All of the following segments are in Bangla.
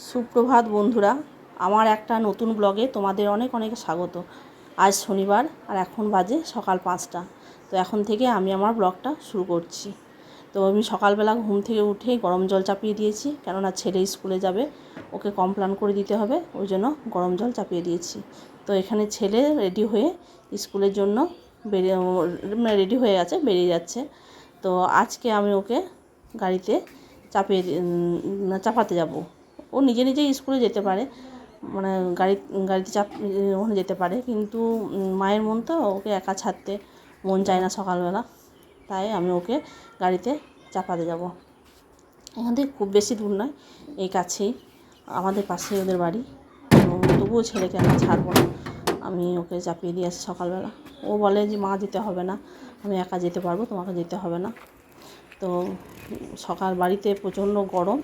সুপ্রভাত বন্ধুরা, আমার একটা নতুন ব্লগে তোমাদের অনেক অনেক স্বাগত। আজ শনিবার আর এখন বাজে সকাল 5টা। তো এখন থেকে আমি আমার ব্লগটা শুরু করছি। তো আমি সকালবেলা ঘুম থেকে উঠে গরম জল চাপিয়ে দিয়েছি, কেননা ছেলে স্কুলে যাবে, ওকে কমপ্লান করে দিতে হবে, ওই জন্য গরম জল চাপিয়ে দিয়েছি। তো এখানে ছেলে রেডি হয়ে স্কুলের জন্য রেডি হয়ে গেছে, বেরিয়ে যাচ্ছে। তো আজকে আমি ওকে গাড়িতে চাপাতে যাব। ও নিজে নিজেই স্কুলে যেতে পারে, মানে গাড়িতে ওখানে যেতে পারে, কিন্তু মায়ের মন তো, ওকে একা ছাড়তে মন চায় না সকালবেলা, তাই আমি ওকে গাড়িতে চাপাতে যাব। এখান থেকে খুব বেশি দূর নয়, এই কাছেই, আমাদের পাশেই ওদের বাড়ি। তবুও ছেলেকে একা ছাড়বো না, আমি ওকে চাপিয়ে দিয়ে আসি সকালবেলা। ও বলে যে মা যেতে হবে না, আমি একা যেতে পারবো, তোমাকে যেতে হবে না। তো সকাল বাড়িতে প্রচণ্ড গরম,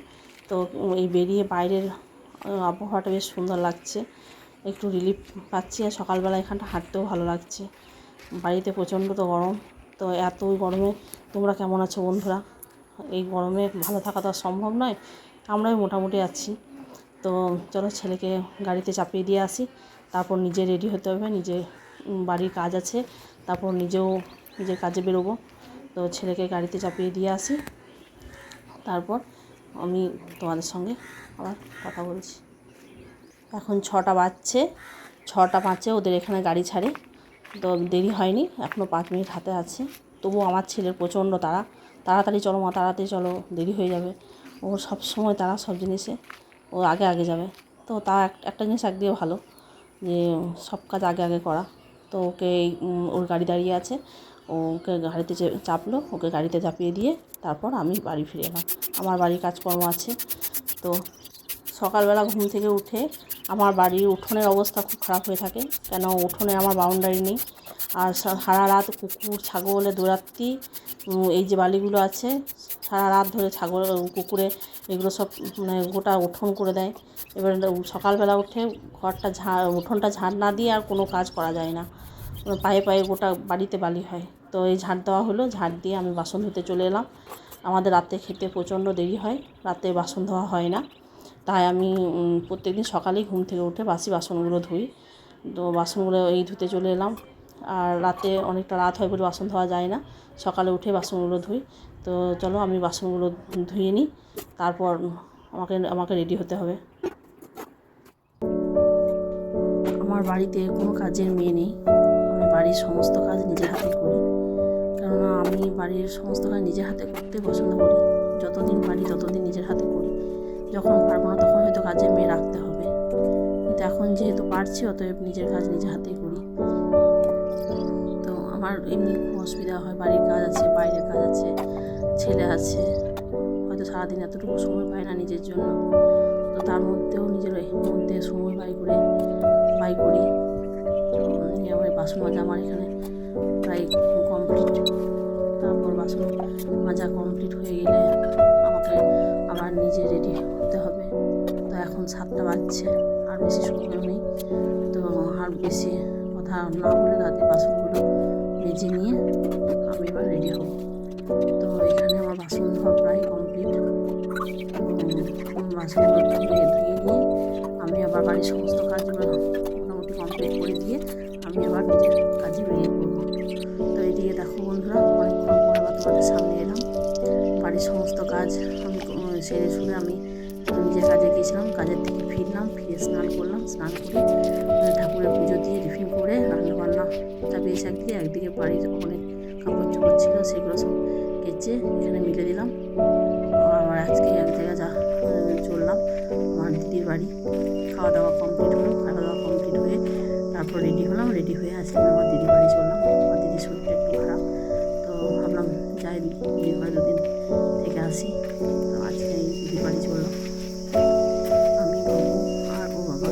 তো এই বেরিয়ে বাইরের আবহাওয়াটা বেশ সুন্দর লাগছে, একটু রিলিফ পাচ্ছি। আর সকালবেলা এখানটা হাঁটতেও ভালো লাগছে। বাড়িতে প্রচণ্ড তো গরম, তো এত গরমে তোমরা কেমন আছো বন্ধুরা? এই গরমে ভালো থাকা তো আর সম্ভব নয়, আমরাও মোটামুটি আছি। তো চলো ছেলেকে গাড়িতে চাপিয়ে দিয়ে আসি, তারপর নিজে রেডি হতে হবে, নিজে বাড়ির কাজ আছে, তারপর নিজের কাজে বেরোবো। তো ছেলেকে গাড়িতে চাপিয়ে দিয়ে আসি, তারপর আমি তোমাদের সঙ্গে আবার কথা বলছি। এখন 6টা বাজছে, 6টা 5-এ ওদের এখানে গাড়ি ছাড়ে। তো দেরি হয়নি, এখনও 5 মিনিট হাতে আছে। তবু আমার ছেলের প্রচণ্ড তাড়াতাড়ি চলো মা, তাড়াতাড়ি চলো, দেরি হয়ে যাবে। ও সব সময় তারা সব জিনিসে ও আগে আগে যাবে। তো তা একটা জিনিস একদিকে ভালো, যে সব কাজ আগে আগে করা। তো ওকে ওর গাড়ি দাঁড়িয়ে আছে, ওকে গাড়িতে চাপলো, ওকে গাড়িতে চাপিয়ে দিয়ে তারপর আমি বাড়ি ফিরে এলাম। আমার বাড়ির কাজকর্ম আছে। তো সকালবেলা ঘুম থেকে উঠে আমার বাড়ির উঠোনের অবস্থা খুব খারাপ হয়ে থাকে, কেন উঠোনে আমার বাউন্ডারি নেই। আর সারা রাত কুকুর ছাগলে দৌড়াত্তি, এই যে বালিগুলো আছে, সারা রাত ধরে কুকুরে এগুলো সব মানে গোটা উঠোন করে দেয়। এবার সকালবেলা উঠে উঠোনটা ঝাড় না দিয়ে আর কোনো কাজ করা যায় না, পায়ে পায়ে গোটা বাড়িতে বালি হয়। তো এই ঝাড় দেওয়া হলো, ঝাড় দিয়ে আমি বাসন ধুতে চলে এলাম। আমাদের রাতে খেতে প্রচণ্ড দেরি হয়, রাতে বাসন ধোয়া হয় না, তাই আমি প্রত্যেকদিন সকালেই ঘুম থেকে উঠে বাসি বাসনগুলো ধুই। তো বাসনগুলো ধুতে চলে এলাম। আর রাতে অনেকটা রাত হয় বলে বাসন ধোয়া যায় না, সকালে উঠে বাসনগুলো ধুই। তো চলো আমি বাসনগুলো ধুয়ে নিই, তারপর আমাকে রেডি হতে হবে। আমার বাড়িতে কোনো কাজের মেয়ে নেই, আমি বাড়ির সমস্ত কাজ নিজের হাতে করি, কেননা আমি বাড়ির সমস্ত কাজ নিজের হাতে করতে পছন্দ করি। যতদিন পারি ততদিন নিজের হাতে করি, যখন পারবো না তখন হয়তো কাজের মেয়ে রাখতে হবে, কিন্তু এখন যেহেতু পারছি অতএব নিজের কাজ নিজের হাতেই করি। তো আমার এমনি খুব অসুবিধা হয়, বাড়ির কাজ আছে, বাইরের কাজ আছে, ছেলে আছে, হয়তো সারাদিন এতটুকু সময় পায় না নিজের জন্য। তো তার মধ্যেও নিজের মধ্যে সময় বাই করি। আমার বাসন মাজা আমার এখানে প্রায় কমপ্লিট। তারপর বাসন মাজা কমপ্লিট হয়ে গেলে আমাকে আবার নিজে রেডি হতে হবে। তো এখন 7টা বাজছে, আর বেশি সময়ও নেই। তো আর বেশি কথা না বলে তাদের বাসনগুলো মেজে নিয়ে আমি এবার রেডি হব। তো এখানে আমার বাসন ধোয়া প্রায় কমপ্লিট। বাসনগুলো ধুয়ে নিয়ে আমি আবার বাড়ির সমস্ত কাজগুলো মোটামুটি কমপ্লিট করে দিয়ে আমি আবার নিজের কাজে বেরিয়ে পড়ব। তো এদিকে দেখো বন্ধুরা, অনেকক্ষণ পর আবার তোমাদের সামনে এলাম। বাড়ির সমস্ত কাজ আমি সেরে সুরে আমি নিজের কাজে গিয়েছিলাম, কাজের থেকে ফিরে স্নান করলাম, স্নান করে ঠাকুরের পুজো দিয়ে টিফিন করে রান্নাবান্না চাপিয়েছি একদিকে বাড়ির অনেক কাপড় চোপড় ছিল, সেগুলো সব কেচে এখানে মিলে দিলাম। আমার আজকে এক জায়গায় চললাম আমার দিদির বাড়ি। খাওয়া দাওয়া কমপ্লিট হয়ে তারপর রেডি হলাম, রেডি হয়ে আজকে আমি আমার দিদির বাড়ি চললাম। আমার দিদির শরীরটা একটু খারাপ, তো ভাবলাম যাই দিদির বাড়ি 2 দিন থেকে আসি। তো আজকে এই দিদির বাড়ি চললাম, আমি বাবু আর ও বাবা,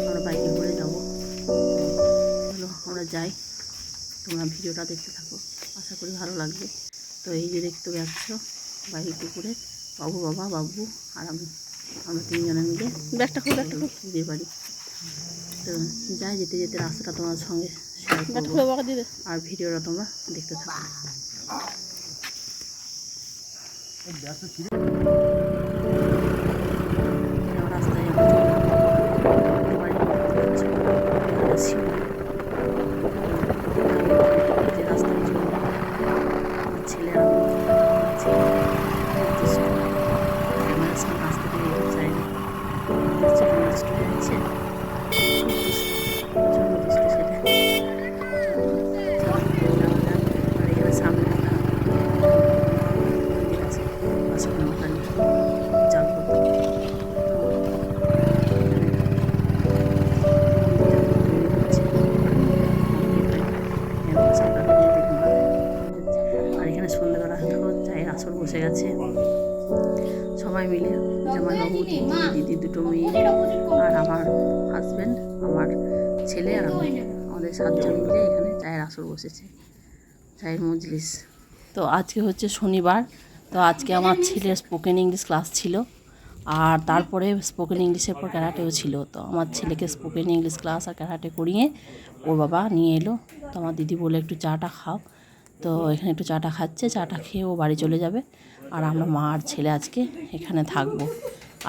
আমরা বাইকে করে যাবো। চলো আমরা যাই, তোমরা ভিডিওটা দেখতে থাকো, আশা করি ভালো লাগবে। তো এই যে দেখতে পাচ্ছ বাইকে করে বাবু আর আমরা 3 জনে মিলে ব্যাগটা খুব দিদির বাড়ি। তো যাই, যেতে যেতে রাস্তাটা তোমার সঙ্গে শেয়ার করবো, আর ভিডিওটা তোমরা দেখতে থাকো। রাস্তায় দিদির দুটো মেয়ে আর আমার হাজব্যান্ড, আমার ছেলে আর আমি, আমাদের 7 জন মিলে এখানে চায়ের আসর বসেছে, চায়ের মজলিস। তো আজকে হচ্ছে শনিবার, তো আজকে আমার ছেলের স্পোকেন ইংলিশ ক্লাস ছিল, আর তারপরে স্পোকেন ইংলিশের পর ক্যারাটেও ছিল। তো আমার ছেলেকে স্পোকেন ইংলিশ ক্লাস আর ক্যারাটে করিয়ে ওর বাবা নিয়ে এলো। তো আমার দিদি বলে একটু চাটা খাও, তো এখানে একটু চাটা খাচ্ছে, চাটা খেয়ে ও বাড়ি চলে যাবে। আর আমরা মা আর ছেলে আজকে এখানে থাকবো,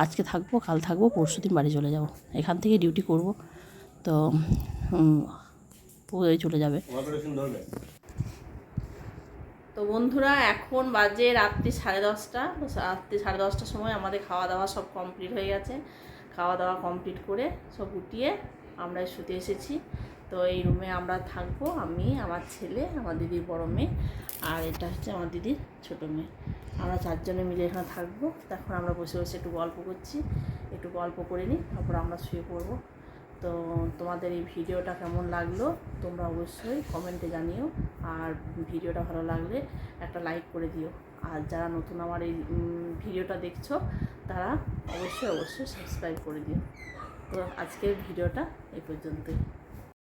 আজকে থাকবো, কাল থাকবো, পরশুদিন বাড়ি চলে যাব। এখান থেকে ডিউটি করব, তো ও চলে যাবে। তো বন্ধুরা, এখন বাজে রাত্রি 10:30। তো রাত্রি 10:30টার সময় আমাদের খাওয়া দাওয়া সব কমপ্লিট হয়ে গেছে। খাওয়া দাওয়া কমপ্লিট করে সব গুটিয়ে আমরা শুতে এসেছি। তো এই রুমে আমরা থাকবো, আমি, আমার ছেলে, আমার দিদির বড় মেয়ে, আর এটা হচ্ছে আমার দিদির ছোটো মেয়ে। আমরা 4 জনে মিলে এখানে থাকবো। এখন আমরা বসে বসে একটু গল্প করছি, একটু গল্প করে নিই, তারপর আমরা শুয়ে পড়বো। তো তোমাদের এই ভিডিওটা কেমন লাগলো তোমরা অবশ্যই কমেন্টে জানিও, আর ভিডিওটা ভালো লাগলে একটা লাইক করে দিও। আর যারা নতুন আমার এই ভিডিওটা দেখছো তারা অবশ্যই সাবস্ক্রাইব করে দিও। তো আজকের ভিডিওটা এই পর্যন্তই।